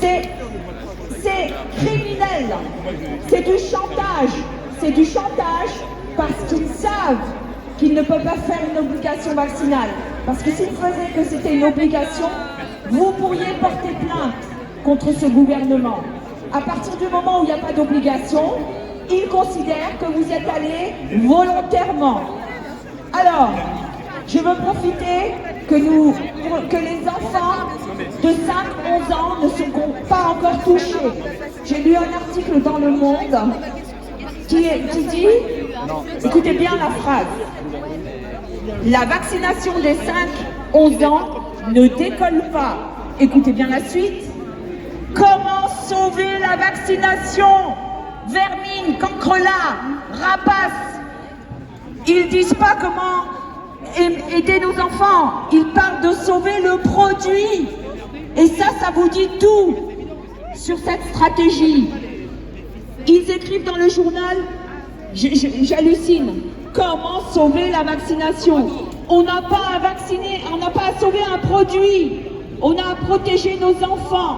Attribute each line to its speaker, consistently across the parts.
Speaker 1: C'est criminel, c'est du chantage. C'est du chantage parce qu'ils savent qu'ils ne peuvent pas faire une obligation vaccinale. Parce que s'ils faisaient que c'était une obligation, vous pourriez porter plainte contre ce gouvernement. À partir du moment où il n'y a pas d'obligation, ils considèrent que vous êtes allés volontairement. Alors, je veux profiter que les enfants de 5-11 ans ne sont pas encore touchés. J'ai lu un article dans Le Monde qui dit, écoutez bien la phrase, la vaccination des 5-11 ans ne décolle pas. Écoutez bien la suite. Comment sauver la vaccination? Vermine, cancrelat, rapaces. Ils disent pas comment aider nos enfants. Ils parlent de sauver le produit. Et ça vous dit tout sur cette stratégie. Ils écrivent dans le journal, j'hallucine, comment sauver la vaccination? On n'a pas à vacciner, on n'a pas à sauver un produit. On a à protéger nos enfants.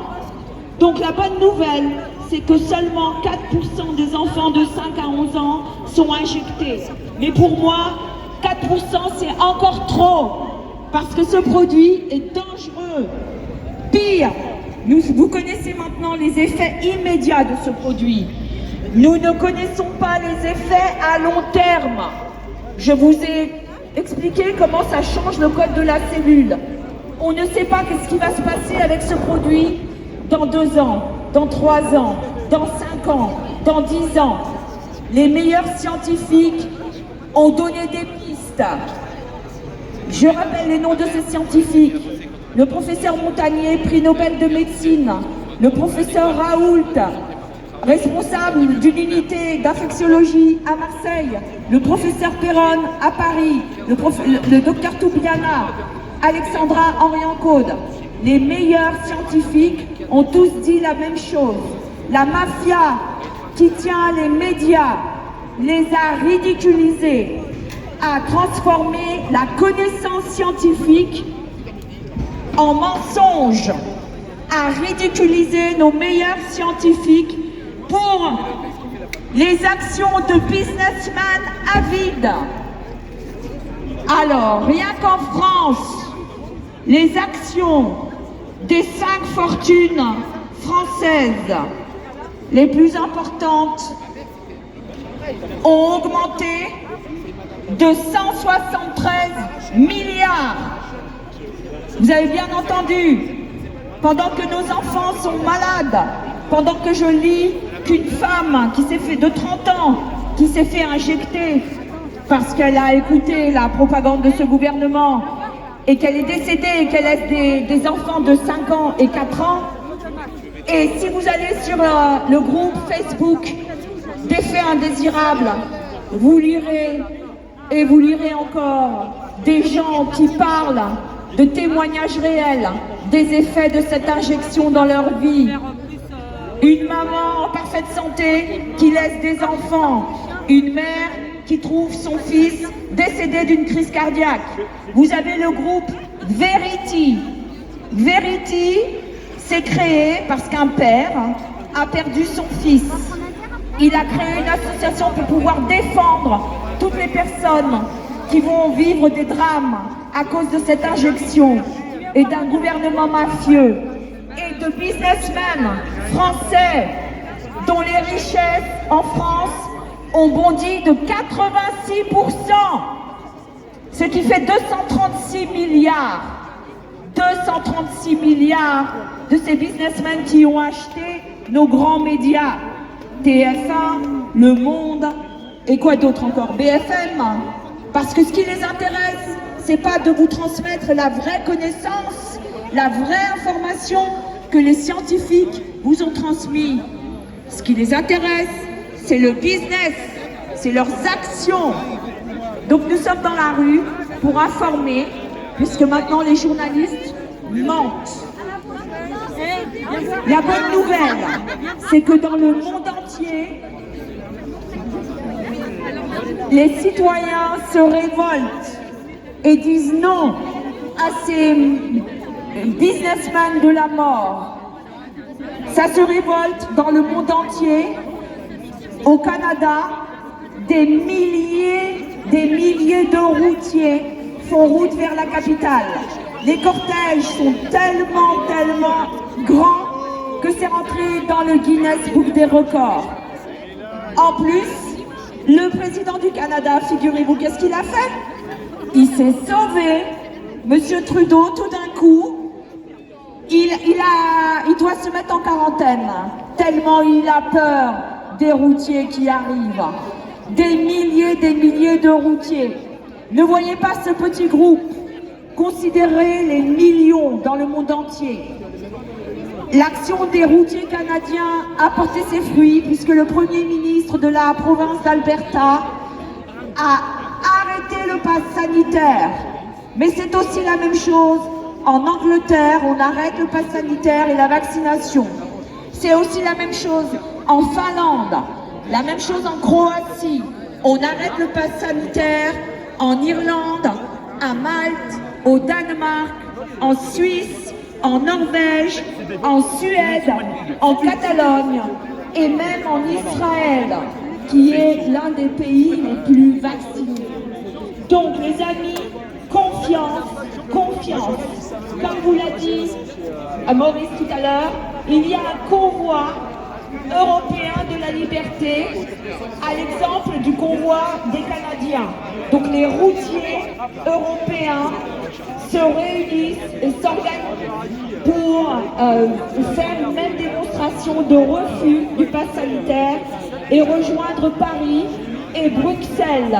Speaker 1: Donc la bonne nouvelle, c'est que seulement 4% des enfants de 5 à 11 ans sont injectés. Mais pour moi, 4% c'est encore trop, parce que ce produit est dangereux. Pire, vous connaissez maintenant les effets immédiats de ce produit. Nous ne connaissons pas les effets à long terme. Je vous ai expliqué comment ça change le code de la cellule. On ne sait pas ce qui va se passer avec ce produit dans 2 ans, dans 3 ans, dans 5 ans, dans 10 ans. Les meilleurs scientifiques ont donné des pistes. Je rappelle les noms de ces scientifiques. Le professeur Montagnier, prix Nobel de médecine. Le professeur Raoult, responsable d'une unité d'infectiologie à Marseille. Le professeur Perron à Paris. Le docteur Toubiana, Alexandra Henriancaude. Les meilleurs scientifiques ont tous dit la même chose. La mafia qui tient les médias les a ridiculisés, a transformé la connaissance scientifique en mensonge, a ridiculisé nos meilleurs scientifiques pour les actions de businessmen avides. Alors, rien qu'en France, les actions des 5 fortunes françaises les plus importantes ont augmenté de 173 milliards. Vous avez bien entendu, pendant que nos enfants sont malades, pendant que je lis qu'une femme qui s'est fait de 30 ans, qui s'est fait injecter parce qu'elle a écouté la propagande de ce gouvernement et qu'elle est décédée et qu'elle laisse des enfants de 5 ans et 4 ans. Et si vous allez sur le groupe Facebook d'effets indésirables, vous lirez et vous lirez encore des gens qui parlent de témoignages réels des effets de cette injection dans leur vie. Une maman en parfaite santé qui laisse des enfants, une mère qui trouve son fils décédé d'une crise cardiaque. Vous avez le groupe Verity. Verity s'est créé parce qu'un père a perdu son fils. Il a créé une association pour pouvoir défendre toutes les personnes qui vont vivre des drames à cause de cette injection et d'un gouvernement mafieux et de businessmen français dont les richesses en France ont bondi de 86%, ce qui fait 236 milliards. 236 milliards de ces businessmen qui ont acheté nos grands médias. TF1, Le Monde, et quoi d'autre encore? BFM. Parce que ce qui les intéresse, c'est pas de vous transmettre la vraie connaissance, la vraie information que les scientifiques vous ont transmis. Ce qui les intéresse, c'est le business, c'est leurs actions. Donc nous sommes dans la rue pour informer, puisque maintenant les journalistes mentent. La bonne nouvelle, c'est que dans le monde entier, les citoyens se révoltent et disent non à ces businessmen de la mort. Ça se révolte dans le monde entier. Au Canada, des milliers de routiers font route vers la capitale. Les cortèges sont tellement grands que c'est rentré dans le Guinness Book des records. En plus, le président du Canada, figurez-vous, qu'est-ce qu'il a fait? Il s'est sauvé. Monsieur Trudeau, tout d'un coup, il doit se mettre en quarantaine, tellement il a peur des routiers qui arrivent. Des milliers de routiers. Ne voyez pas ce petit groupe, considérez les millions dans le monde entier. L'action des routiers canadiens a porté ses fruits puisque le Premier ministre de la province d'Alberta a arrêté le pass sanitaire. Mais c'est aussi la même chose en Angleterre, on arrête le pass sanitaire et la vaccination. C'est aussi la même chose en Finlande, la même chose en Croatie. On arrête le pass sanitaire en Irlande, à Malte, au Danemark, en Suisse, en Norvège, en Suède, en Catalogne et même en Israël, qui est l'un des pays les plus vaccinés. Donc les amis, confiance. Comme vous l'a dit Maurice tout à l'heure, il y a un convoi européen de la liberté, à l'exemple du convoi des Canadiens. Donc les routiers européens se réunissent et s'organisent pour faire une même démonstration de refus du pass sanitaire et rejoindre Paris et Bruxelles.